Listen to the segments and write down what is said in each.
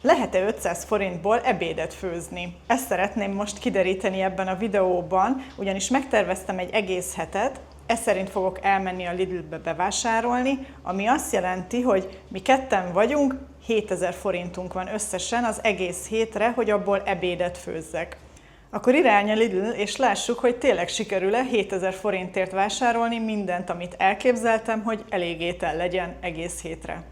Lehet-e 500 forintból ebédet főzni? Ezt szeretném most kideríteni ebben a videóban, ugyanis megterveztem egy egész hetet, ez szerint fogok elmenni a Lidlbe bevásárolni, ami azt jelenti, hogy mi ketten vagyunk, 7000 forintunk van összesen az egész hétre, hogy abból ebédet főzzek. Akkor irány a Lidl, és lássuk, hogy tényleg sikerül-e 7000 forintért vásárolni mindent, amit elképzeltem, hogy elég étel legyen egész hétre.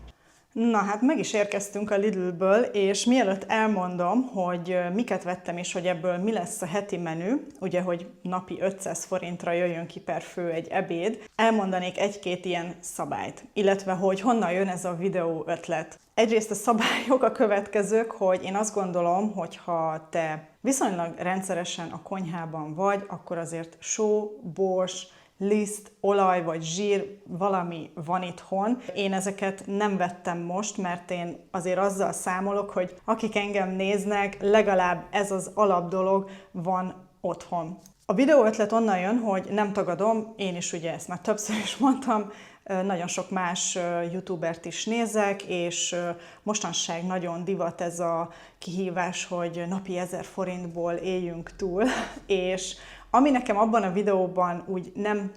Na hát meg is érkeztünk a Lidlből, és mielőtt elmondom, hogy miket vettem és hogy ebből mi lesz a heti menü, ugye, hogy napi 500 forintra jöjjön ki per fő egy ebéd, elmondanék egy-két ilyen szabályt, illetve hogy honnan jön ez a videó ötlet. Egyrészt a szabályok a következők, hogy én azt gondolom, hogy ha te viszonylag rendszeresen a konyhában vagy, akkor azért só, bors, liszt, olaj vagy zsír, valami van itthon. Én ezeket nem vettem most, mert én azért azzal számolok, hogy akik engem néznek, legalább ez az alapdolog van otthon. A videó ötlet onnan jön, hogy nem tagadom, én is ugye ezt már többször is mondtam, nagyon sok más youtubert is nézek, és mostanság nagyon divat ez a kihívás, hogy napi 1000 forintból éljünk túl, és ami nekem abban a videóban úgy nem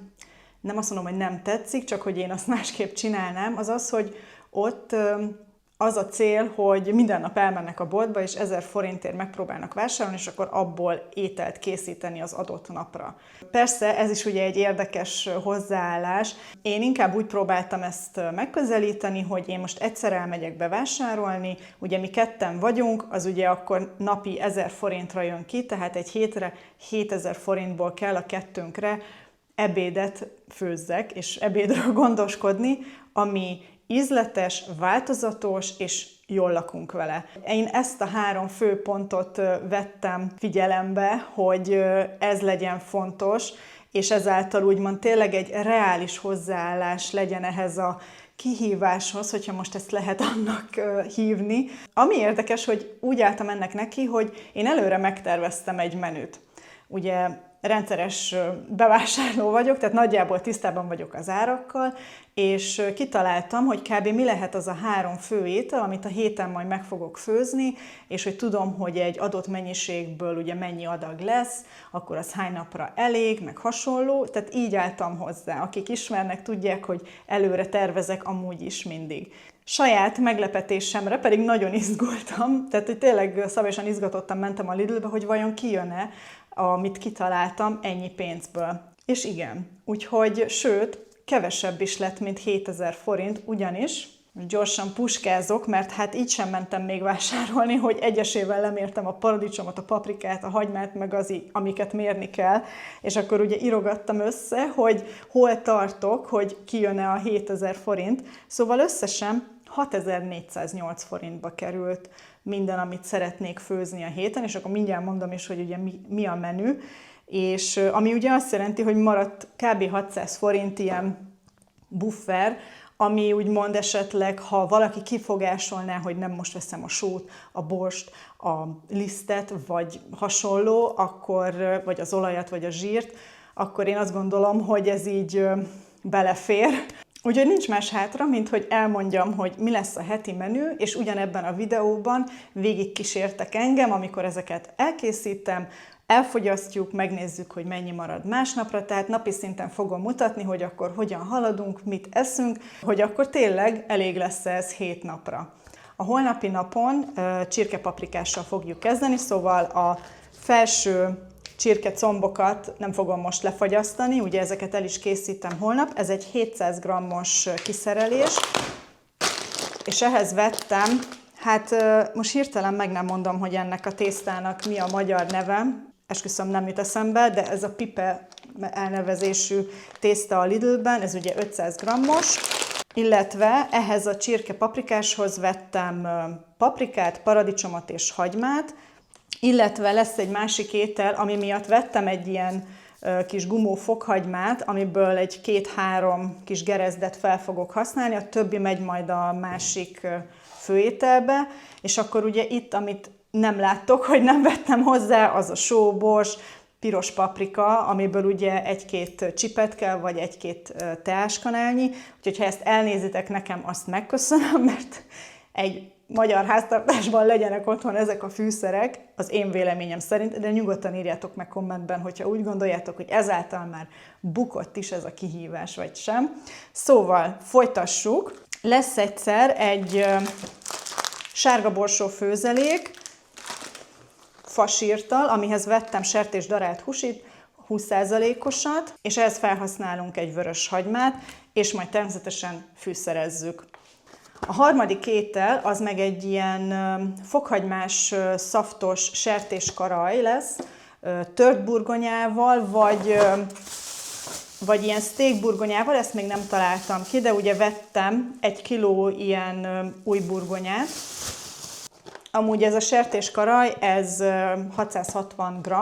azt mondom, hogy nem tetszik, csak hogy én azt másképp csinálnám, az az, hogy ott az a cél, hogy minden nap elmennek a boltba, és 1000 forintért megpróbálnak vásárolni, és akkor abból ételt készíteni az adott napra. Persze ez is ugye egy érdekes hozzáállás. Én inkább úgy próbáltam ezt megközelíteni, hogy én most egyszer elmegyek bevásárolni, ugye mi ketten vagyunk, az ugye akkor napi 1000 forintra jön ki, tehát egy hétre 7000 forintból kell a kettőnkre ebédet főzzek, és ebédről gondoskodni, ami ízletes, változatos, és jól lakunk vele. Én ezt a 3 fő pontot vettem figyelembe, hogy ez legyen fontos, és ezáltal úgymond tényleg egy reális hozzáállás legyen ehhez a kihíváshoz, hogyha most ezt lehet annak hívni. Ami érdekes, hogy úgy álltam ennek neki, hogy én előre megterveztem egy menüt. Ugye rendszeres bevásárló vagyok, tehát nagyjából tisztában vagyok az árakkal, és kitaláltam, hogy kb. Mi lehet az a 3 fő étel, amit a héten majd meg fogok főzni, és hogy tudom, hogy egy adott mennyiségből ugye mennyi adag lesz, akkor az hány napra elég, meg hasonló, tehát így álltam hozzá. Akik ismernek, tudják, hogy előre tervezek amúgy is mindig. Saját meglepetésemre pedig nagyon izgultam, tehát hogy tényleg szabályosan izgatottan mentem a Lidlbe, hogy vajon kijön-e, amit kitaláltam ennyi pénzből. És igen, úgyhogy sőt, kevesebb is lett, mint 7000 forint, ugyanis gyorsan puskázok, mert hát így sem mentem még vásárolni, hogy egyesével lemértem a paradicsomot, a paprikát, a hagymát, meg amiket mérni kell, és akkor ugye írogattam össze, hogy hol tartok, hogy kijön-e a 7000 forint, szóval összesen 6408 forintba került minden, amit szeretnék főzni a héten, és akkor mindjárt mondom is, hogy ugye mi a menü, és ami ugye azt jelenti, hogy maradt kb. 600 forint ilyen buffer, ami úgymond esetleg, ha valaki kifogásolná, hogy nem most veszem a sót, a borst, a lisztet, vagy hasonló, akkor, vagy az olajat, vagy a zsírt, akkor én azt gondolom, hogy ez így belefér. Úgyhogy nincs más hátra, mint hogy elmondjam, hogy mi lesz a heti menü, és ugyanebben a videóban végig kísértek engem, amikor ezeket elkészítem, elfogyasztjuk, megnézzük, hogy mennyi marad másnapra, tehát napi szinten fogom mutatni, hogy akkor hogyan haladunk, mit eszünk, hogy akkor tényleg elég lesz ez 7 napra. A holnapi napon csirkepaprikással fogjuk kezdeni, szóval a felső csirkecombokat nem fogom most lefagyasztani, ugye ezeket el is készítem holnap, ez egy 700 g-os kiszerelés, és ehhez vettem, hát most hirtelen meg nem mondom, hogy ennek a tésztának mi a magyar neve, esküszöm nem jut eszembe, de ez a pipe elnevezésű tészta a Lidlben, ez ugye 500 g-os, illetve ehhez a csirkepaprikáshoz vettem paprikát, paradicsomot és hagymát, illetve lesz egy másik étel, ami miatt vettem egy ilyen kis gumó fokhagymát, amiből egy 2-3 kis gerezdet fel fogok használni, a többi megy majd a másik főételbe, és akkor ugye itt, amit nem láttok, hogy nem vettem hozzá, az a só, bors, piros paprika, amiből ugye 1-2 csipetke, vagy 1-2 teáskanálnyi, úgyhogy ha ezt elnézitek nekem, azt megköszönöm, mert egy magyar háztartásban legyenek otthon ezek a fűszerek, az én véleményem szerint, de nyugodtan írjátok meg kommentben, hogyha úgy gondoljátok, hogy ezáltal már bukott is ez a kihívás, vagy sem. Szóval folytassuk. Lesz egyszer egy sárga borsó főzelék, fasírtal, amihez vettem sertés-darált húsit, 20%-osat, és ehhez felhasználunk egy vörös hagymát, és majd természetesen fűszerezzük. A harmadik étel az meg egy ilyen fokhagymás, szaftos sertéskaraj lesz, tört burgonyával, vagy ilyen steak burgonyával, ezt még nem találtam ki, de ugye vettem 1 kiló ilyen új burgonyát. Amúgy ez a sertéskaraj, ez 660 g,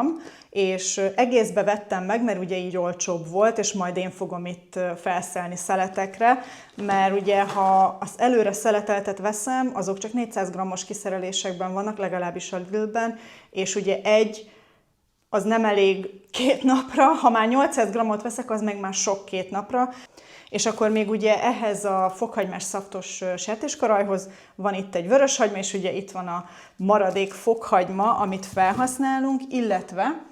és egészbe vettem meg, mert ugye így olcsóbb volt, és majd én fogom itt felszelni szeletekre, mert ugye ha az előre szeleteltet veszem, azok csak 400 g-os kiszerelésekben vannak, legalábbis a Lidlben, és ugye az nem elég 2 napra, ha már 800 g-ot veszek, az meg már sok 2 napra. És akkor még ugye ehhez a fokhagymás szaftos sertéskarajhoz van itt egy vörös hagyma, és ugye itt van a maradék fokhagyma, amit felhasználunk, illetve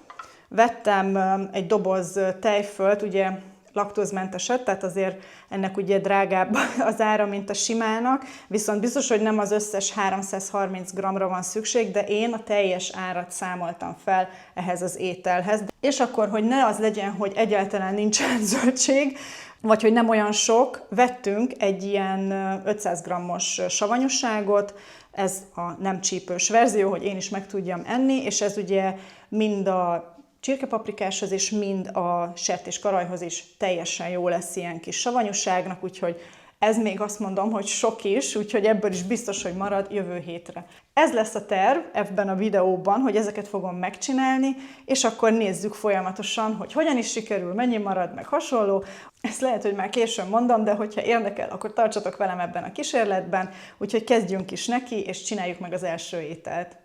vettem egy doboz tejfölt, ugye laktózmenteset, tehát azért ennek ugye drágább az ára, mint a simának, viszont biztos, hogy nem az összes 330 g-ra van szükség, de én a teljes árat számoltam fel ehhez az ételhez. És akkor, hogy ne az legyen, hogy egyáltalán nincsen zöldség, vagy hogy nem olyan sok, vettünk egy ilyen 500 g-os savanyúságot, ez a nem csípős verzió, hogy én is meg tudjam enni, és ez ugye mind a csirkepaprikáshoz és mind a sertéskarajhoz is teljesen jó lesz ilyen kis savanyúságnak, úgyhogy ez még azt mondom, hogy sok is, úgyhogy ebből is biztos, hogy marad jövő hétre. Ez lesz a terv ebben a videóban, hogy ezeket fogom megcsinálni, és akkor nézzük folyamatosan, hogy hogyan is sikerül, mennyi marad, meg hasonló. Ezt lehet, hogy már későn mondom, de hogyha érdekel, akkor tartsatok velem ebben a kísérletben, úgyhogy kezdjünk is neki, és csináljuk meg az első ételt.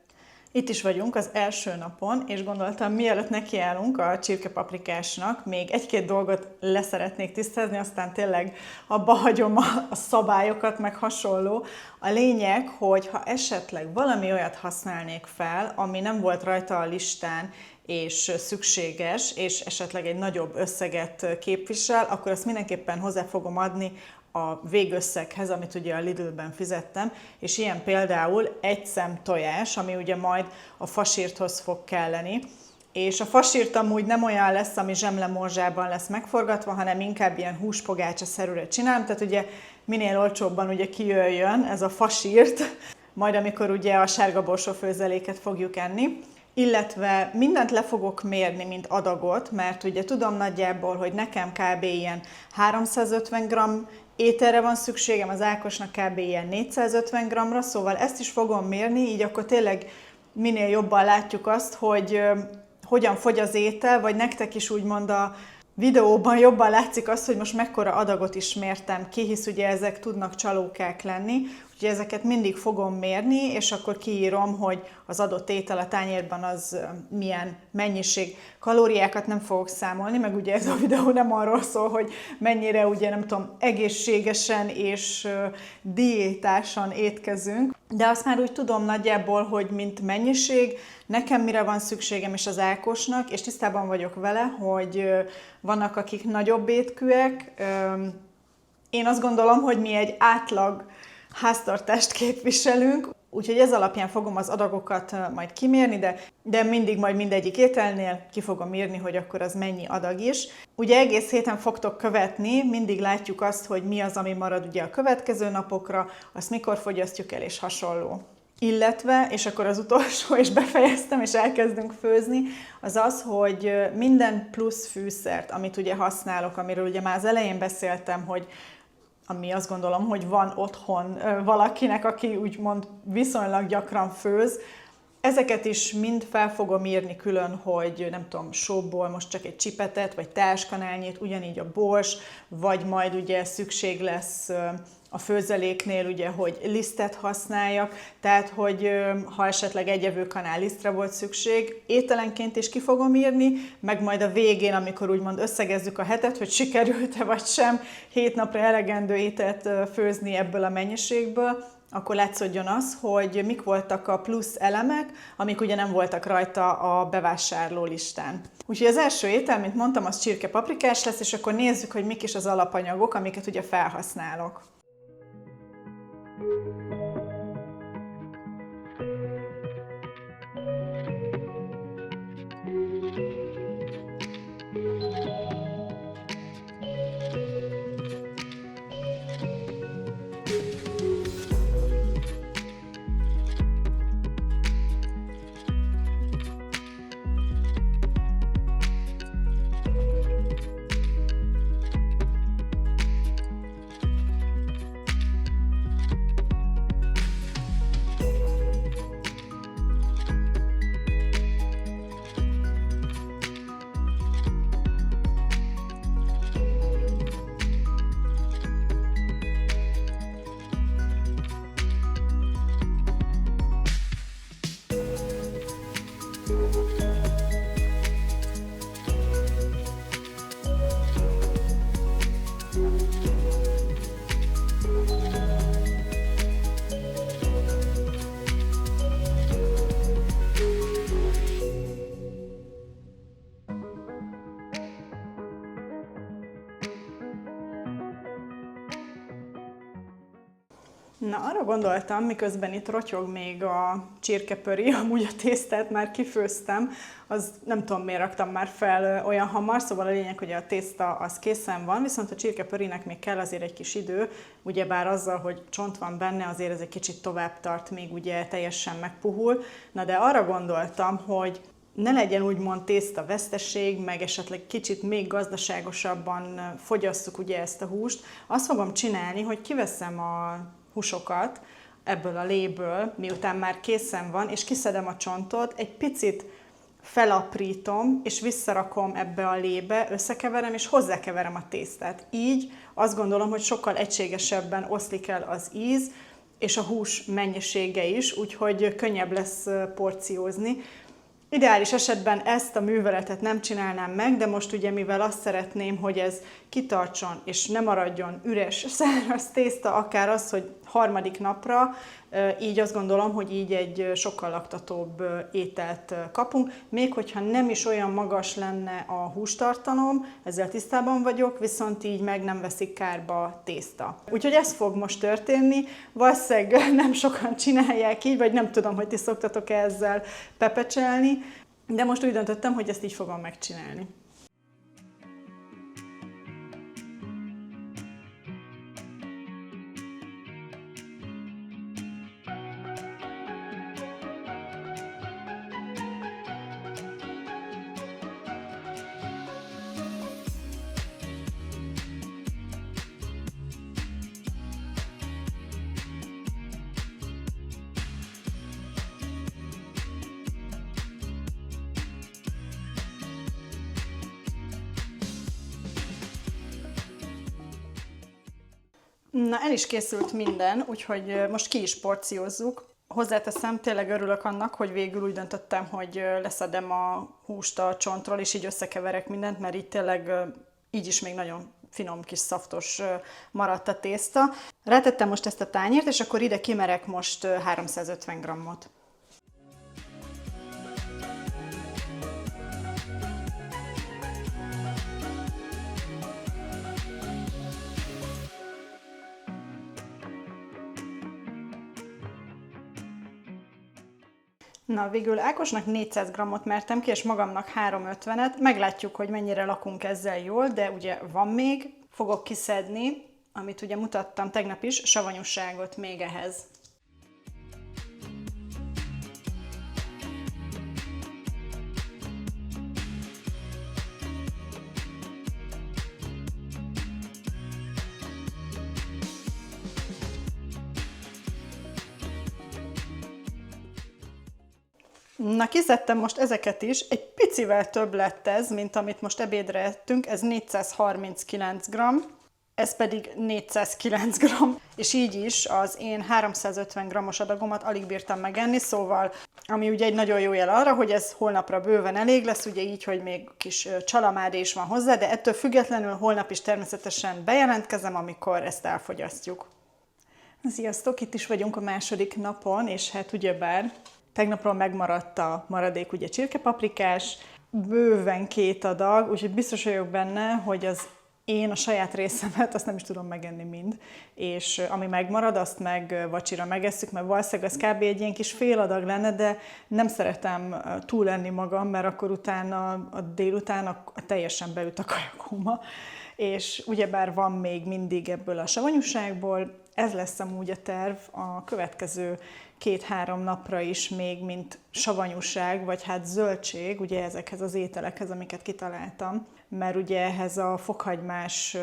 Itt is vagyunk az első napon, és gondoltam, mielőtt nekiállunk a csirkepaprikásnak, még egy-két dolgot leszeretnék tisztázni, aztán tényleg abba hagyom a szabályokat, meg hasonló. A lényeg, hogy ha esetleg valami olyat használnék fel, ami nem volt rajta a listán, és szükséges, és esetleg egy nagyobb összeget képvisel, akkor azt mindenképpen hozzá fogom adni a végösszeghez, amit ugye a Lidlben fizettem, és ilyen például egy szem tojás, ami ugye majd a fasírthoz fog kelleni, és a fasírt amúgy nem olyan lesz, ami zsemlemorzsában lesz megforgatva, hanem inkább ilyen húspogácsa-szerűre csinálom, tehát ugye minél olcsóbban ugye kijöjjön ez a fasírt, majd amikor ugye a sárga borsó főzeléket fogjuk enni. Illetve mindent le fogok mérni, mint adagot, mert ugye tudom nagyjából, hogy nekem kb. Ilyen 350 g ételre van szükségem, az Ákosnak kb. Ilyen 450 g-ra, szóval ezt is fogom mérni, így akkor tényleg minél jobban látjuk azt, hogy hogyan fogy az étel, vagy nektek is úgymond a videóban jobban látszik az, hogy most mekkora adagot is mértem ki, hisz ugye ezek tudnak csalókák lenni, úgyhogy ezeket mindig fogom mérni, és akkor kiírom, hogy az adott étel a tányérban az milyen mennyiség. Kalóriákat nem fogok számolni, meg ugye ez a videó nem arról szól, hogy mennyire ugye nem tudom, egészségesen és diétásan étkezünk, de azt már úgy tudom nagyjából, hogy mint mennyiség, nekem mire van szükségem és az Ákosnak, és tisztában vagyok vele, hogy vannak akik nagyobb étkűek. Én azt gondolom, hogy mi egy átlag háztartást képviselünk, úgyhogy ez alapján fogom az adagokat majd kimérni, de mindig majd mindegyik ételnél ki fogom írni, hogy akkor az mennyi adag is. Ugye egész héten fogtok követni, mindig látjuk azt, hogy mi az, ami marad ugye a következő napokra, azt mikor fogyasztjuk el és hasonló. Illetve, és akkor az utolsó, és befejeztem, és elkezdünk főzni, az az, hogy minden plusz fűszert, amit ugye használok, amiről ugye már az elején beszéltem, hogy ami azt gondolom, hogy van otthon valakinek, aki úgymond viszonylag gyakran főz, ezeket is mind fel fogom írni külön, hogy nem tudom, sóból most csak egy csipetet, vagy teáskanálnyit, ugyanígy a bors, vagy majd ugye szükség lesz a főzeléknél, ugye, hogy lisztet használjak, tehát, hogy ha esetleg egy evőkanál lisztre volt szükség, ételenként is ki fogom írni, meg majd a végén, amikor úgymond összegezzük a hetet, hogy sikerült-e vagy sem 7 napra elegendő ételt főzni ebből a mennyiségből, akkor látszódjon az, hogy mik voltak a plusz elemek, amik ugye nem voltak rajta a bevásárló listán. Úgyhogy az első étel, mint mondtam, az csirkepaprikás lesz, és akkor nézzük, hogy mik is az alapanyagok, amiket ugye felhasználok. Na, arra gondoltam, miközben itt rotyog még a csirkepöri, amúgy a tésztát már kifőztem, az nem tudom miért raktam már fel olyan hamar, szóval a lényeg, hogy a tészta az készen van, viszont a csirkepörinek még kell azért egy kis idő, ugyebár azzal, hogy csont van benne, azért ez egy kicsit tovább tart, még ugye teljesen megpuhul. Na de arra gondoltam, hogy ne legyen úgymond tészta veszteség, meg esetleg kicsit még gazdaságosabban fogyasszuk ugye ezt a húst. Azt fogom csinálni, hogy kiveszem a húsokat ebből a léből, miután már készen van, és kiszedem a csontot, egy picit felaprítom, és visszarakom ebbe a lébe, összekeverem, és hozzákeverem a tésztát. Így azt gondolom, hogy sokkal egységesebben oszlik el az íz, és a hús mennyisége is, úgyhogy könnyebb lesz porciózni. Ideális esetben ezt a műveletet nem csinálnám meg, de most ugye mivel azt szeretném, hogy ez kitartson és ne maradjon üres, száraz tészta, akár az, hogy harmadik napra, így azt gondolom, hogy így egy sokkal laktatóbb ételt kapunk. Még hogyha nem is olyan magas lenne a hústartalom, ezzel tisztában vagyok, viszont így meg nem veszik kárba a tészta. Úgyhogy ez fog most történni. Valószínűleg nem sokan csinálják így, vagy nem tudom, hogy ti szoktatok ezzel pepecselni, de most úgy döntöttem, hogy ezt így fogom megcsinálni. Na, el is készült minden, úgyhogy most ki is porciózzuk. Hozzáteszem, tényleg örülök annak, hogy végül úgy döntöttem, hogy leszedem a húst a csontról, és így összekeverek mindent, mert így tényleg így is még nagyon finom kis szaftos maradt a tészta. Rátettem most ezt a tányért, és akkor ide kimerek most 350 g-ot. Na, végül Ákosnak 400 g-ot mertem ki, és magamnak 350-et. Meglátjuk, hogy mennyire lakunk ezzel jól, de ugye van még. Fogok kiszedni, amit ugye mutattam tegnap is, savanyúságot még ehhez. Na, kiszedtem most ezeket is, egy picivel több lett ez, mint amit most ebédre ettünk, ez 439 g, ez pedig 409 g, és így is az én 350 g-os adagomat alig bírtam megenni, szóval ami ugye egy nagyon jó jel arra, hogy ez holnapra bőven elég lesz, ugye így, hogy még kis csalamádé is van hozzá, de ettől függetlenül holnap is természetesen bejelentkezem, amikor ezt elfogyasztjuk. Sziasztok! Itt is vagyunk a második napon, és hát ugyebár tegnapról megmaradt a maradék ugye csirkepaprikás, bőven 2 adag, úgyhogy biztos vagyok benne, hogy én a saját részemet azt nem is tudom megenni mind, és ami megmarad, azt meg vacsira megesszük, mert valószínűleg az kb. Egy ilyen kis fél adag lenne, de nem szeretem túl enni magam, mert akkor utána a délután teljesen beüt a kajakóma. És ugyebár van még mindig ebből a savanyúságból, ez lesz amúgy a terv a következő 2-3 napra is még, mint savanyúság, vagy hát zöldség, ugye ezekhez az ételekhez, amiket kitaláltam, mert ugye ehhez a fokhagymás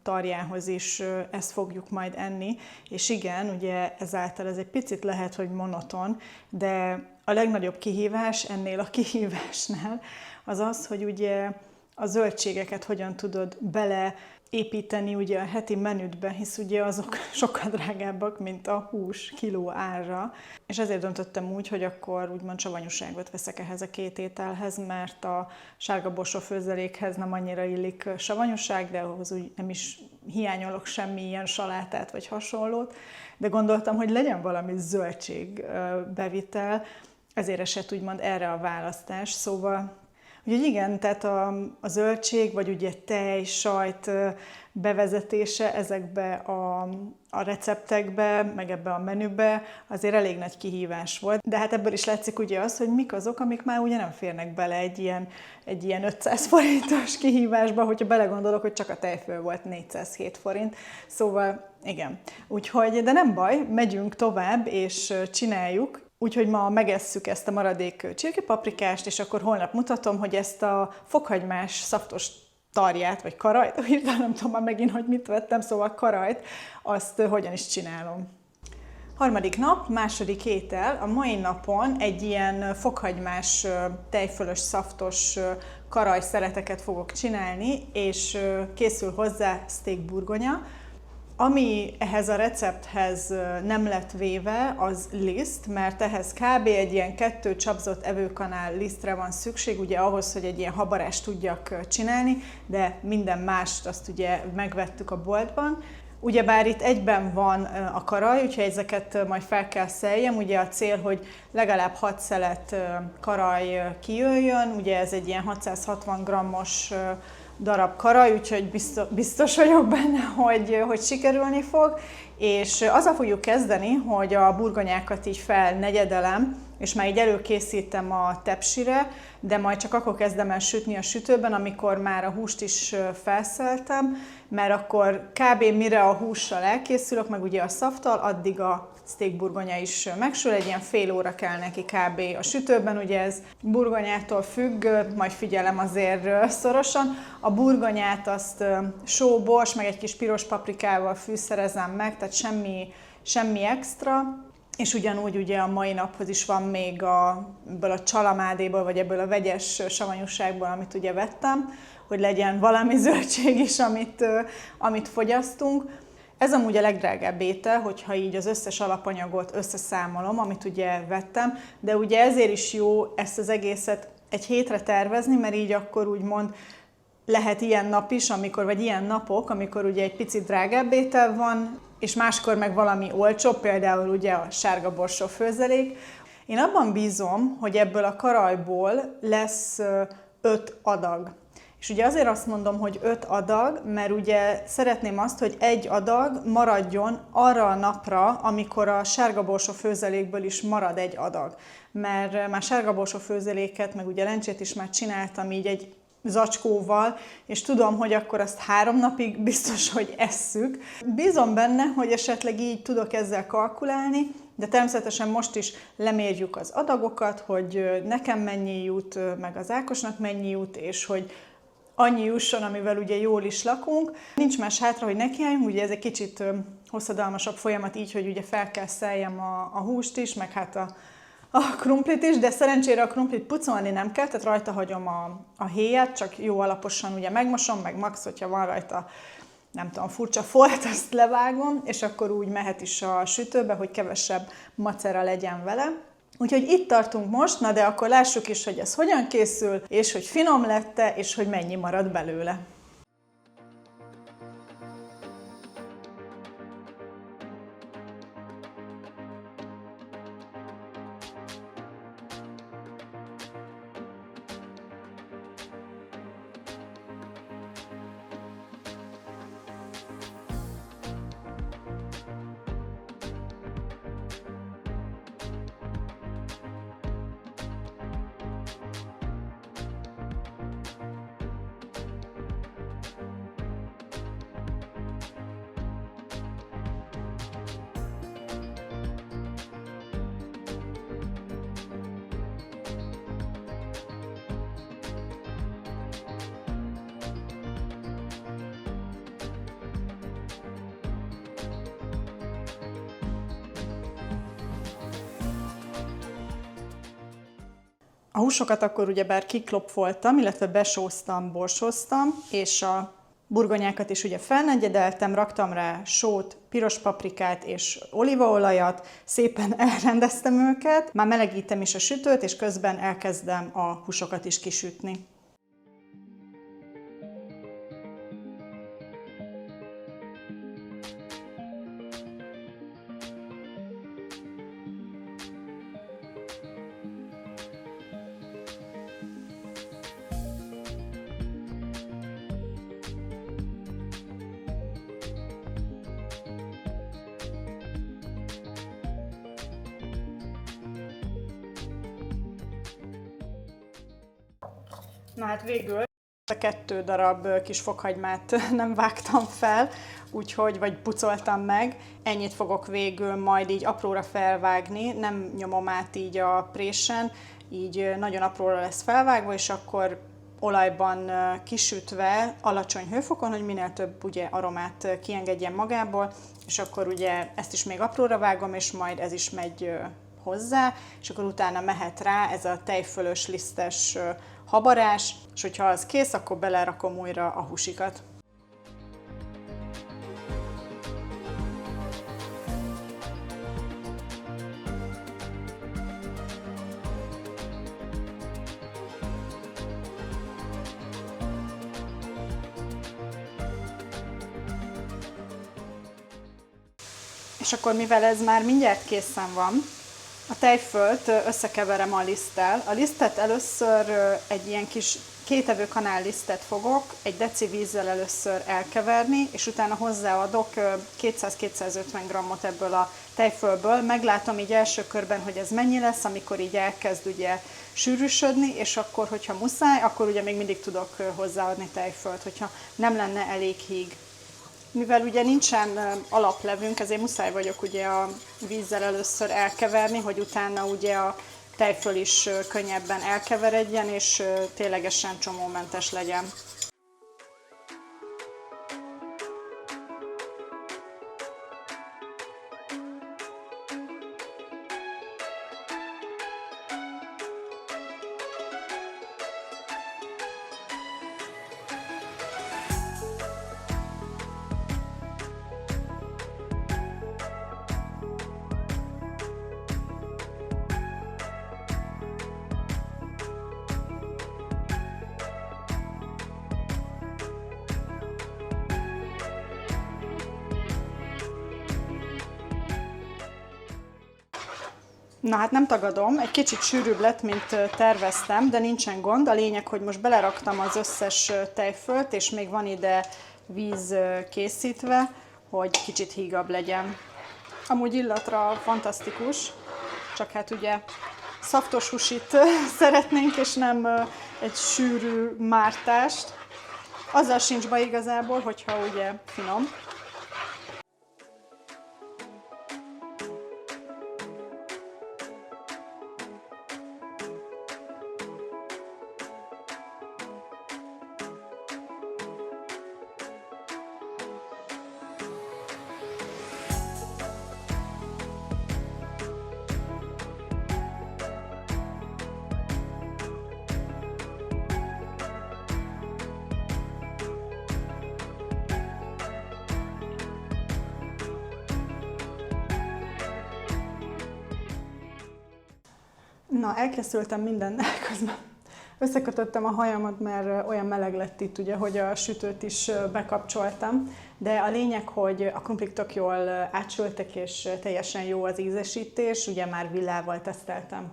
tarjához is ezt fogjuk majd enni, és igen, ugye ezáltal ez egy picit lehet, hogy monoton, de a legnagyobb kihívás ennél a kihívásnál az az, hogy ugye a zöldségeket hogyan tudod beleépíteni ugye a heti menüdbe, hisz ugye azok sokkal drágábbak, mint a hús kiló ára. És ezért döntöttem úgy, hogy akkor úgymond savanyúságot veszek ehhez a 2 ételhez, mert a sárga borsófőzelékhez nem annyira illik savanyúság, de ahhoz úgy nem is hiányolok semmi ilyen salátát vagy hasonlót. De gondoltam, hogy legyen valami zöldség bevitel, ezért esett úgymond erre a választás. Szóval úgyhogy igen, tehát a zöldség, vagy ugye tej, sajt bevezetése ezekbe a receptekbe, meg ebbe a menübe azért elég nagy kihívás volt. De hát ebből is látszik ugye az, hogy mik azok, amik már ugye nem férnek bele egy ilyen 500 forintos kihívásba, hogyha belegondolok, hogy csak a tejföl volt 407 forint. Szóval igen. Úgyhogy, de nem baj, megyünk tovább és csináljuk. Úgyhogy ma megesszük ezt a maradék csirkepaprikást, és akkor holnap mutatom, hogy ezt a fokhagymás szaftos tarját, vagy karajt, hirtelen nem tudom már megint, hogy mit vettem, szóval karajt, azt hogyan is csinálom. Harmadik nap, második étel. A mai napon egy ilyen fokhagymás, tejfölös, szaftos karaj szeleteket fogok csinálni, és készül hozzá steak burgonya. Ami ehhez a recepthez nem lett véve, az liszt, mert ehhez kb. Egy ilyen 2 csapzott evőkanál lisztre van szükség, ugye ahhoz, hogy egy ilyen habarást tudjak csinálni, de minden mást azt ugye megvettük a boltban. Ugyebár itt egyben van a karaj, úgyhogy ezeket majd fel kell szeljem. Ugye a cél, hogy legalább 6 szelet karaj kijöjjön, ugye ez egy ilyen 660 g-os darab karaj, úgyhogy biztos vagyok benne, hogy sikerülni fog. És azzal fogjuk kezdeni, hogy a burgonyákat így felnegyedelem, és már így előkészítem a tepsire, de majd csak akkor kezdem el sütni a sütőben, amikor már a húst is felszeltem, mert akkor kb. Mire a hússal elkészülök, meg ugye a szaftal, addig a steak burgonya is megsül, egy ilyen fél óra kell neki kb. A sütőben, ugye ez burgonyától függ, majd figyelem azért szorosan. A burgonyát azt só, bors, meg egy kis piros paprikával fűszerezem meg, tehát semmi extra. És ugyanúgy ugye a mai naphoz is van még ebből a csalamádéból, vagy ebből a vegyes savanyúságból, amit ugye vettem, hogy legyen valami zöldség is, amit fogyasztunk. Ez amúgy a legdrágább étel, hogyha így az összes alapanyagot összeszámolom, amit ugye vettem, de ugye ezért is jó ezt az egészet egy hétre tervezni, mert így akkor úgymond lehet ilyen nap is, vagy ilyen napok, amikor ugye egy picit drágább étel van, és máskor meg valami olcsóbb, például ugye a sárga borsó főzelék. Én abban bízom, hogy ebből a karajból lesz 5 adag. És ugye azért azt mondom, hogy 5 adag, mert ugye szeretném azt, hogy 1 adag maradjon arra a napra, amikor a sárga borsó főzelékből is marad 1 adag. Mert már sárga borsó főzeléket, meg ugye lencsét is már csináltam így egy zacskóval, és tudom, hogy akkor azt 3 napig biztos, hogy esszük. Bízom benne, hogy esetleg így tudok ezzel kalkulálni, de természetesen most is lemérjük az adagokat, hogy nekem mennyi jut, meg az Ákosnak mennyi jut, és hogy annyi jusson, amivel ugye jól is lakunk. Nincs más hátra, hogy nekiálljunk, ugye ez egy kicsit hosszadalmasabb folyamat így, hogy ugye fel kell szeljem a húst is, meg hát a krumplit is, de szerencsére a krumplit pucolni nem kell, tehát rajta hagyom a héját, csak jó alaposan ugye megmosom, meg max, hogyha van rajta, nem tudom, furcsa folt, azt levágom, és akkor úgy mehet is a sütőbe, hogy kevesebb macera legyen vele. Úgyhogy itt tartunk most, na de akkor lássuk is, hogy ez hogyan készül, és hogy finom lett-e, és hogy mennyi marad belőle. A húsokat akkor ugyebár kiklopfoltam, illetve besóztam, borsóztam, és a burgonyákat is ugye felnegyedeltem, raktam rá sót, piros paprikát és olívaolajat, szépen elrendeztem őket, már melegítem is a sütőt, és közben elkezdem a húsokat is kisütni. Na hát végül a 2 darab kis fokhagymát nem vágtam fel, úgyhogy, vagy pucoltam meg. Ennyit fogok végül majd így apróra felvágni, nem nyomom át így a présen, így nagyon apróra lesz felvágva, és akkor olajban kisütve, alacsony hőfokon, hogy minél több ugye aromát kiengedjen magából, és akkor ugye ezt is még apróra vágom, és majd ez is megy hozzá, és akkor utána mehet rá ez a tejfölös, lisztes habarás, és hogyha az kész, akkor belerakom újra a húsikat. És akkor mivel ez már mindjárt készen van, a tejfölt összekeverem a liszttel. A lisztet először egy ilyen kis 2 evőkanál lisztet fogok egy deci vízzel először elkeverni, és utána hozzáadok 200-250 g-ot ebből a tejfölből. Meglátom így első körben, hogy ez mennyi lesz, amikor így elkezd ugye sűrűsödni, és akkor, hogyha muszáj, akkor ugye még mindig tudok hozzáadni tejfölt, hogyha nem lenne elég híg. Mivel ugye nincsen alaplevünk, ezért muszáj vagyok ugye a vízzel először elkeverni, hogy utána ugye a tejföl is könnyebben elkeveredjen, és ténylegesen csomómentes legyen. Na hát nem tagadom, egy kicsit sűrűbb lett, mint terveztem, de nincsen gond. A lényeg, hogy most beleraktam az összes tejfölt, és még van ide víz készítve, hogy kicsit hígabb legyen. Amúgy illatra fantasztikus, csak hát ugye szaftos húsit szeretnénk, és nem egy sűrű mártást. Azzal sincs baj igazából, hogyha ugye finom. Na, elkészültem mindennel, közben összekötöttem a hajamat, mert olyan meleg lett itt, ugye, hogy a sütőt is bekapcsoltam. De a lényeg, hogy a krumplik tök jól átsültek, és teljesen jó az ízesítés. Ugye már villával teszteltem,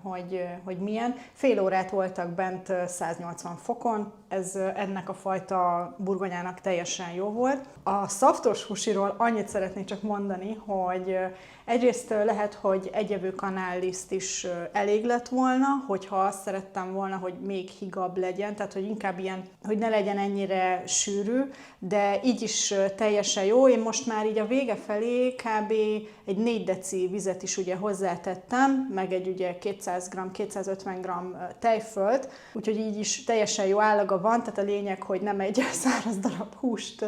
hogy milyen. Fél órát voltak bent 180 fokon, ez ennek a fajta burgonyának teljesen jó volt. A szaftos húsiról annyit szeretnék csak mondani, hogy egyrészt lehet, hogy egy evőkanál liszt is elég lett volna, hogyha azt szerettem volna, hogy még hígabb legyen, tehát hogy inkább ilyen, hogy ne legyen ennyire sűrű, de így is teljesen jó. Én most már így a vége felé kb. Egy 4 deci vizet is ugye hozzátettem, meg egy ugye 200 g, 250 g tejfölt, úgyhogy így is teljesen jó állaga van, tehát a lényeg, hogy nem egy száraz darab húst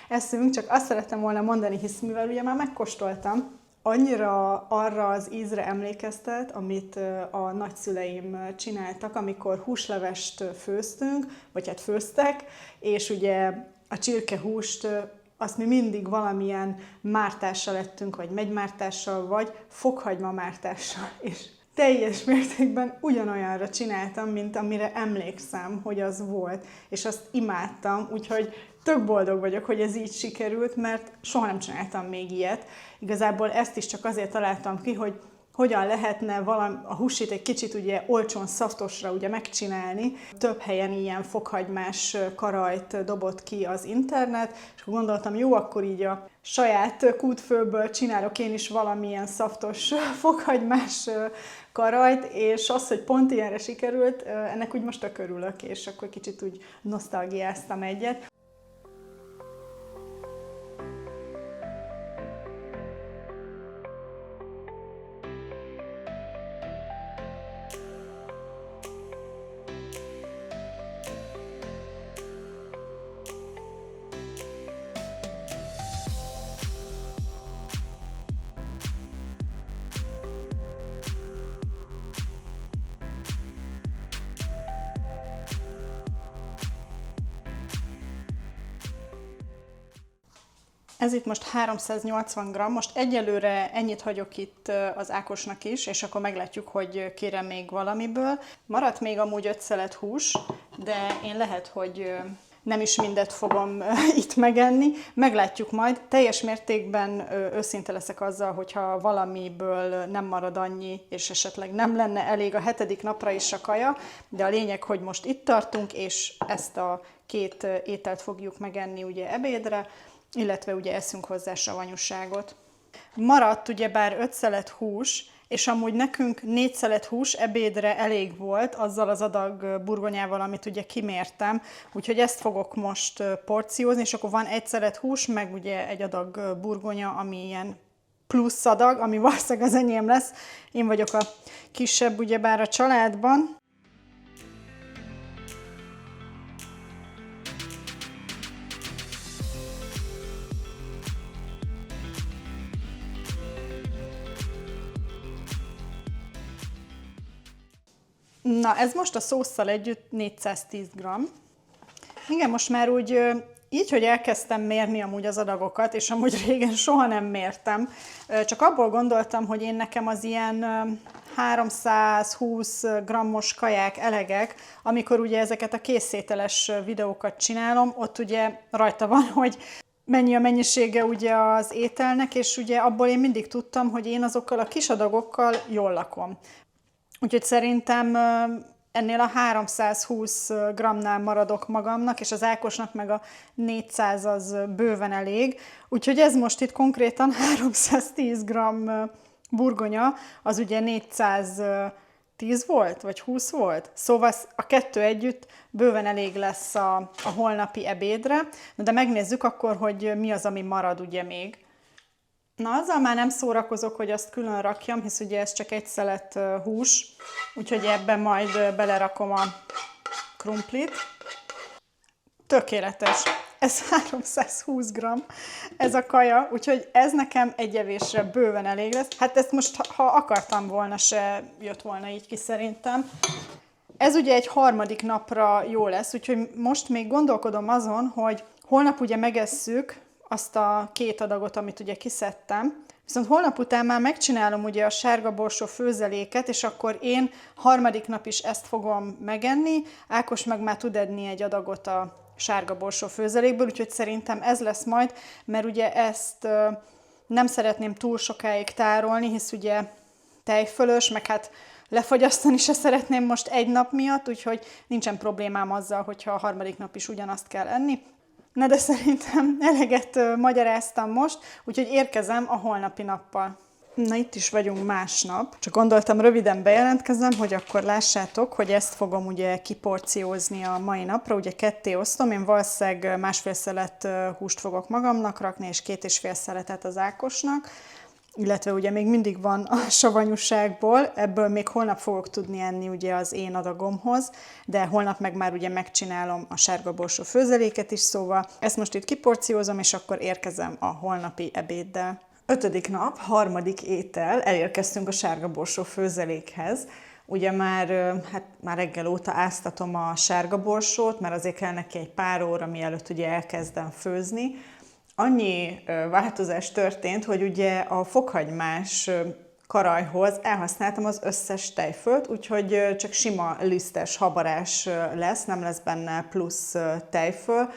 eszünk, csak azt szerettem volna mondani, hisz mivel ugye már megkóstoltam, Annyira arra az ízre emlékeztet, amit a nagyszüleim csináltak, amikor húslevest főztünk, vagy hát főztek, és ugye a csirkehúst azt mi mindig valamilyen mártással ettünk, vagy megymártással, vagy fokhagymamártással, és teljes mértékben ugyanolyanra csináltam, mint amire emlékszem, hogy az volt, és azt imádtam, úgyhogy tök boldog vagyok, hogy ez így sikerült, mert soha nem csináltam még ilyet. Igazából ezt is csak azért találtam ki, hogy hogyan lehetne a húsit egy kicsit ugye olcsón, szaftosra ugye megcsinálni. Több helyen ilyen fokhagymás karajt dobott ki az internet, és gondoltam, jó, akkor így a saját kútfőből csinálok én is valamilyen szaftos fokhagymás karajt, és az, hogy pont ilyenre sikerült, ennek úgy most tök örülök, és akkor kicsit úgy nosztalgiáztam egyet. Ez itt most 380 g, most egyelőre ennyit hagyok itt az Ákosnak is, és akkor meglátjuk, hogy kérem még valamiből. Maradt még amúgy 5 szelet hús, de én lehet, hogy nem is mindet fogom itt megenni. Meglátjuk majd. Teljes mértékben őszinte leszek azzal, hogyha valamiből nem marad annyi, és esetleg nem lenne elég a 7. napra is a kaja, de a lényeg, hogy most itt tartunk, és ezt a 2 ételt fogjuk megenni ugye ebédre, illetve ugye eszünk hozzá savanyúságot. Maradt ugyebár 5 szelet hús, és amúgy nekünk 4 szelet hús ebédre elég volt, azzal az adag burgonyával, amit ugye kimértem, úgyhogy ezt fogok most porciózni, és akkor van 1 szelet hús, meg ugye egy adag burgonya, ami ilyen plusz adag, ami valószínűleg az enyém lesz. Én vagyok a kisebb ugyebár a családban. Na, ez most a szósszal együtt 410 g. Igen, most már úgy így, hogy elkezdtem mérni amúgy az adagokat, és amúgy régen soha nem mértem, csak abból gondoltam, hogy én nekem az ilyen 320 g-os kaják elegek, amikor ugye ezeket a készételes videókat csinálom, ott ugye rajta van, hogy mennyi a mennyisége ugye az ételnek, és ugye abból én mindig tudtam, hogy én azokkal a kis adagokkal jól lakom. Úgyhogy szerintem ennél a 320 g-nál maradok magamnak, és az Ákosnak meg a 400 az bőven elég. Úgyhogy ez most itt konkrétan 310 g burgonya, az ugye 410 volt, vagy 20 volt? Szóval a 2 együtt bőven elég lesz a holnapi ebédre. De megnézzük akkor, hogy mi az, ami marad ugye még. Na, azzal már nem szórakozok, hogy azt külön rakjam, hisz ugye ez csak 1 szelet hús, úgyhogy ebben majd belerakom a krumplit. Tökéletes. Ez 320 g, ez a kaja, úgyhogy ez nekem egy evésre bőven elég lesz. Hát ezt most, ha akartam volna, se jött volna így ki szerintem. Ez ugye egy 3. napra jó lesz, úgyhogy most még gondolkodom azon, hogy holnap ugye megesszük azt a 2 adagot, amit ugye kiszedtem. Viszont holnap után már megcsinálom ugye a sárga borsó főzeléket, és akkor én 3. nap is ezt fogom megenni, Ákos meg már tud enni egy adagot a sárga borsó főzelékből, úgyhogy szerintem ez lesz majd, mert ugye ezt nem szeretném túl sokáig tárolni, hisz ugye tejfölös, meg hát lefagyasztani se szeretném most egy nap miatt, úgyhogy nincsen problémám azzal, hogyha a 3. nap is ugyanazt kell enni. Na de szerintem eleget magyaráztam most, úgyhogy érkezem a holnapi nappal. Na, itt is vagyunk másnap. Csak gondoltam, röviden bejelentkezem, hogy akkor lássátok, hogy ezt fogom ugye kiporciózni a mai napra. Ugye ketté osztom, én valószínűleg 1,5 szelet húst fogok magamnak rakni, és 2,5 szeletet az Ákosnak. Illetve ugye még mindig van a savanyúságból, ebből még holnap fogok tudni enni ugye az én adagomhoz, de holnap meg már ugye megcsinálom a sárga borsó főzeléket is, szóval ezt most itt kiporciózom, és akkor érkezem a holnapi ebéddel. 5. nap, 3. étel, elérkeztünk a sárga borsó főzelékhez. Ugye már reggel óta áztatom a sárga borsót, mert azért kell neki egy pár óra, mielőtt ugye elkezdem főzni. Annyi változás történt, hogy ugye a fokhagymás karajhoz elhasználtam az összes tejfölt, úgyhogy csak sima lisztes habarás lesz, nem lesz benne plusz tejföl.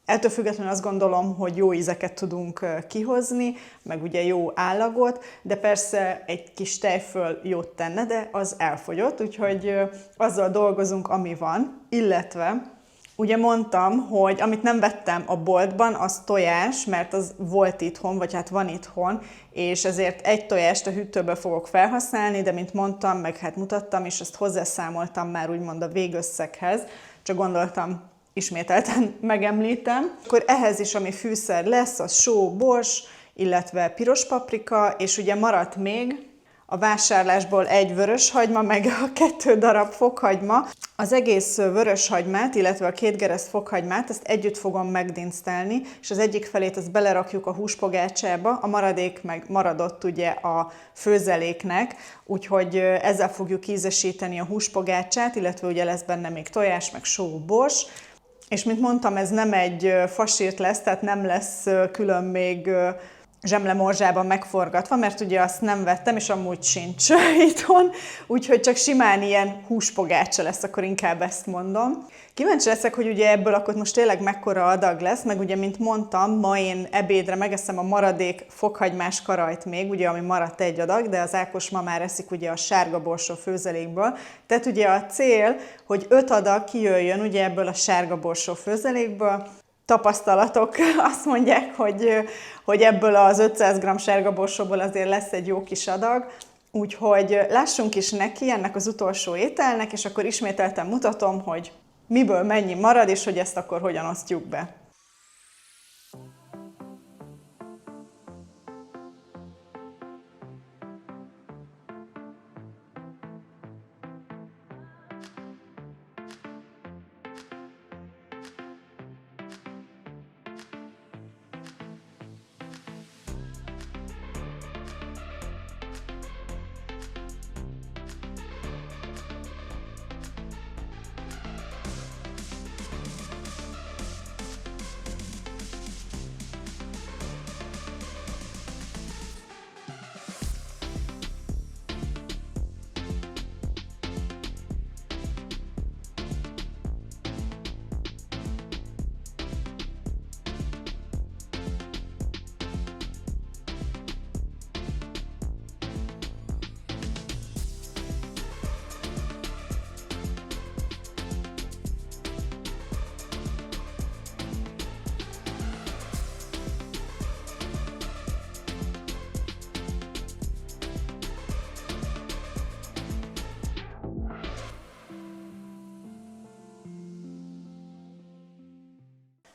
Ettől függetlenül azt gondolom, hogy jó ízeket tudunk kihozni, meg ugye jó állagot, de persze egy kis tejföl jót tenne, de az elfogyott, úgyhogy azzal dolgozunk, ami van, illetve ugye mondtam, hogy amit nem vettem a boltban, az tojás, mert az volt itthon, vagy hát van itthon, és ezért egy tojást a hűtőből fogok felhasználni, de mint mondtam, meg hát mutattam, és ezt hozzászámoltam már úgymond a végösszeghez, csak gondoltam, ismételten megemlítem. Akkor ehhez is, ami fűszer lesz, az só, bors, illetve piros paprika, és ugye maradt még a vásárlásból egy vöröshagyma, meg a 2 darab fokhagyma. Az egész vöröshagymát, illetve a 2 gereszt fokhagymát, ezt együtt fogom megdinctelni, és az egyik felét azt belerakjuk a húspogácsába, a maradék meg maradott ugye a főzeléknek, úgyhogy ezzel fogjuk ízesíteni a húspogácsát, illetve ugye lesz benne még tojás, meg só, bors. És mint mondtam, ez nem egy fasírt lesz, tehát nem lesz külön még zsemlemorzsában megforgatva, mert ugye azt nem vettem, és amúgy sincs itthon, úgyhogy csak simán ilyen húspogácsa lesz, akkor inkább ezt mondom. Kíváncsi leszek, hogy ugye ebből akkor most tényleg mekkora adag lesz, meg ugye, mint mondtam, ma én ebédre megeszem a maradék fokhagymás karajt még, ugye, ami maradt egy adag, de az Ákos ma már eszik ugye a sárga borsó főzelékből. Tehát ugye a cél, hogy 5 adag kijöjjön ugye ebből a sárga borsó főzelékből. Tapasztalatok azt mondják, hogy ebből az 500 g sárga borsóból azért lesz egy jó kis adag, úgyhogy lássunk is neki ennek az utolsó ételnek, és akkor ismételten mutatom, hogy miből mennyi marad, és hogy ezt akkor hogyan osztjuk be.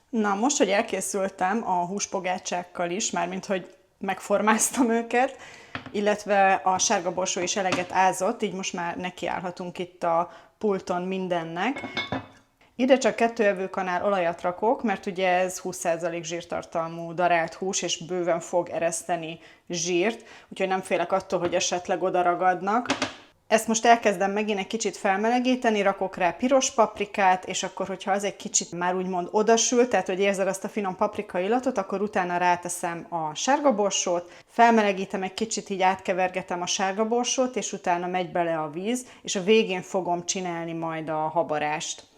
Na, most, hogy elkészültem a húspogácsákkal is, mármint, hogy megformáztam őket, illetve a sárga borsó is eleget ázott, így most már nekiállhatunk itt a pulton mindennek. Ide csak 2 evőkanál olajat rakok, mert ugye ez 20% zsírtartalmú darált hús, és bőven fog ereszteni zsírt, úgyhogy nem félek attól, hogy esetleg oda ragadnak. Ezt most elkezdem megint egy kicsit felmelegíteni, rakok rá piros paprikát, és akkor, hogyha az egy kicsit már úgymond odasül, tehát hogy érzed azt a finom paprika illatot, akkor utána ráteszem a sárga borsót, felmelegítem egy kicsit, így átkevergetem a sárga borsót, és utána megy bele a víz, és a végén fogom csinálni majd a habarást.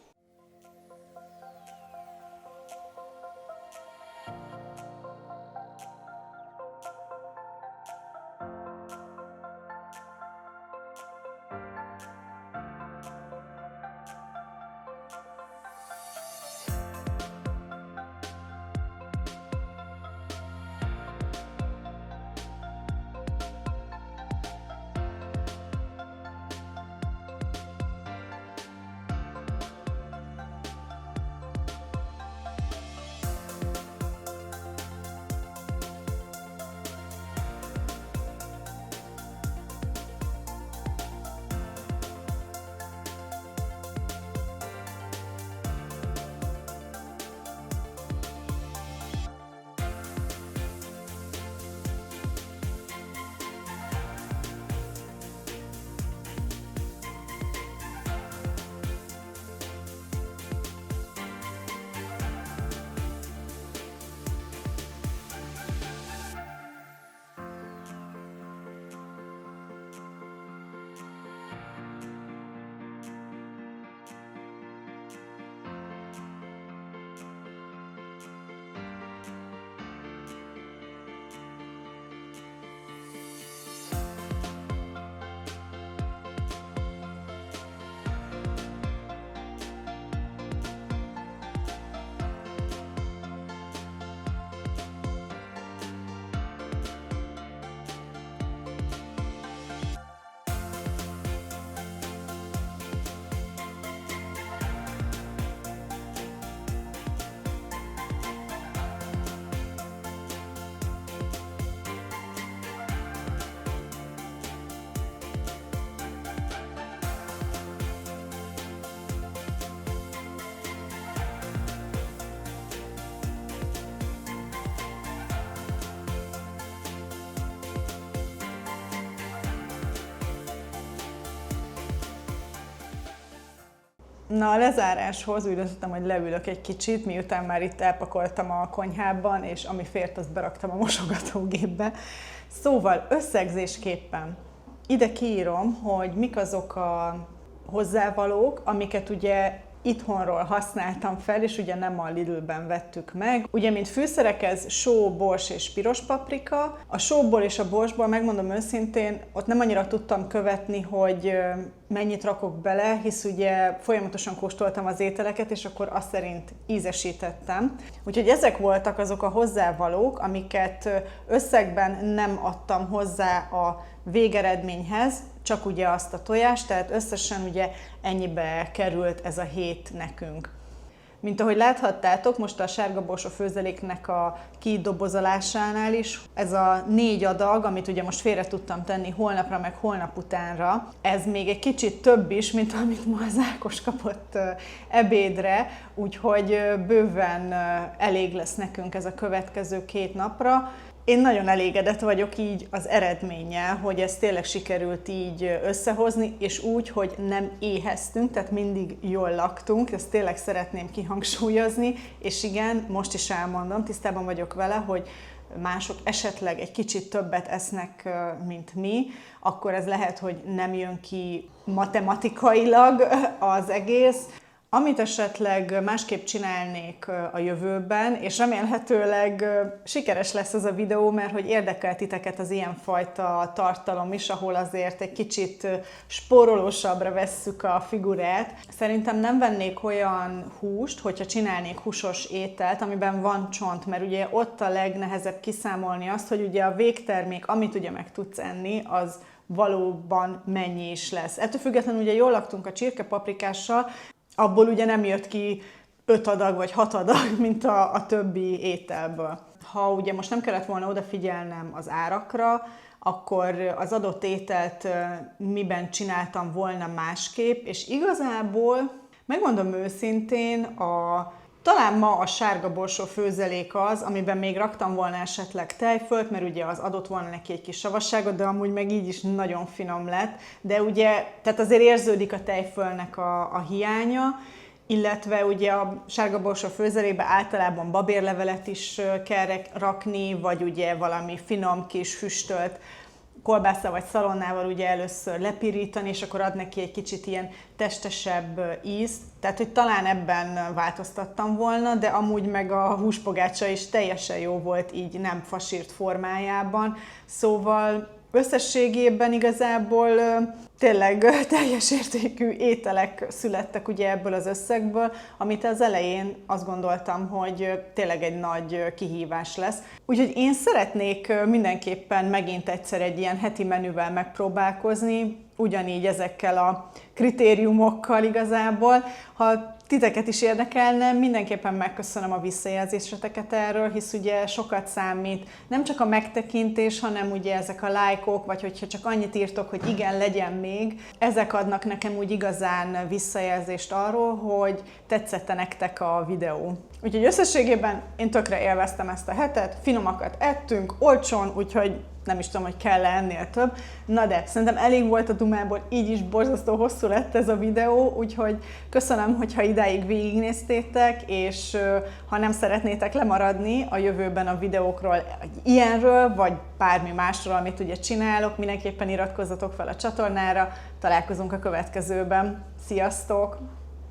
Na, a lezáráshoz úgy döntöttem, hogy leülök egy kicsit, miután már itt elpakoltam a konyhában, és ami fért, azt beraktam a mosogatógépbe. Szóval összegzésképpen ide kiírom, hogy mik azok a hozzávalók, amiket ugye itthonról használtam fel, és ugye nem a Lidl-ben vettük meg. Ugye, mint fűszerek, ez só, bors és piros paprika. A sóból és a borsból, megmondom őszintén, ott nem annyira tudtam követni, hogy mennyit rakok bele, hisz ugye folyamatosan kóstoltam az ételeket, és akkor azt szerint ízesítettem. Úgyhogy ezek voltak azok a hozzávalók, amiket összegben nem adtam hozzá a végeredményhez, csak ugye azt a tojást, tehát összesen ugye ennyibe került ez a hét nekünk. Mint ahogy láthattátok, most a sárga borsó főzeléknek a kidobozolásánál is ez a 4 adag, amit ugye most félre tudtam tenni holnapra, meg holnap utánra, ez még egy kicsit több is, mint amit ma az Ákos kapott ebédre, úgyhogy bőven elég lesz nekünk ez a következő 2 napra. Én nagyon elégedett vagyok így az eredménnyel, hogy ezt tényleg sikerült így összehozni, és úgy, hogy nem éheztünk, tehát mindig jól laktunk, ezt tényleg szeretném kihangsúlyozni, és igen, most is elmondom, tisztában vagyok vele, hogy mások esetleg egy kicsit többet esznek, mint mi, akkor ez lehet, hogy nem jön ki matematikailag az egész. Amit esetleg másképp csinálnék a jövőben, és remélhetőleg sikeres lesz ez a videó, mert hogy érdekel titeket az ilyenfajta tartalom is, ahol azért egy kicsit spórolósabbra vesszük a figurát. Szerintem nem vennék olyan húst, hogyha csinálnék húsos ételt, amiben van csont, mert ugye ott a legnehezebb kiszámolni azt, hogy ugye a végtermék, amit ugye meg tudsz enni, az valóban mennyi is lesz. Ettől függetlenül ugye jól laktunk a csirkepaprikással, abból ugye nem jött ki 5 adag vagy 6 adag, mint a többi ételből. Ha ugye most nem kellett volna odafigyelnem az árakra, akkor az adott ételt miben csináltam volna másképp, és igazából, megmondom őszintén, talán ma a sárga borsó főzelék az, amiben még raktam volna esetleg tejfölt, mert ugye az adott volna neki egy kis savasságot, de amúgy meg így is nagyon finom lett. De ugye, tehát azért érződik a tejfölnek a hiánya, illetve ugye a sárga borsó főzelékbe általában babérlevelet is kell rakni, vagy ugye valami finom kis füstölt kolbásszal vagy szalonnával ugye először lepirítani, és akkor ad neki egy kicsit ilyen testesebb ízt. Tehát, hogy talán ebben változtattam volna, de amúgy meg a húspogácsa is teljesen jó volt így nem fasírt formájában. Szóval összességében igazából tényleg teljes értékű ételek születtek ugye ebből az összegből, amit az elején azt gondoltam, hogy tényleg egy nagy kihívás lesz. Úgyhogy én szeretnék mindenképpen megint egyszer egy ilyen heti menüvel megpróbálkozni, ugyanígy ezekkel a kritériumokkal igazából. Ha titeket is érdekelne, mindenképpen megköszönöm a visszajelzéseteket erről, hisz ugye sokat számít nem csak a megtekintés, hanem ugye ezek a lájkok, vagy hogyha csak annyit írtok, hogy igen, legyen még. Ezek adnak nekem úgy igazán visszajelzést arról, hogy tetszett nektek a videó. Úgyhogy összességében én tökre élveztem ezt a hetet, finomakat ettünk, olcsón, úgyhogy nem is tudom, hogy kell ennél több. Na de szerintem elég volt a dumából, így is borzasztó hosszú lett ez a videó, úgyhogy köszönöm, hogyha idáig végignéztétek, és ha nem szeretnétek lemaradni a jövőben a videókról ilyenről, vagy bármi másról, amit ugye csinálok, mindenképpen iratkozzatok fel a csatornára, találkozunk a következőben. Sziasztok!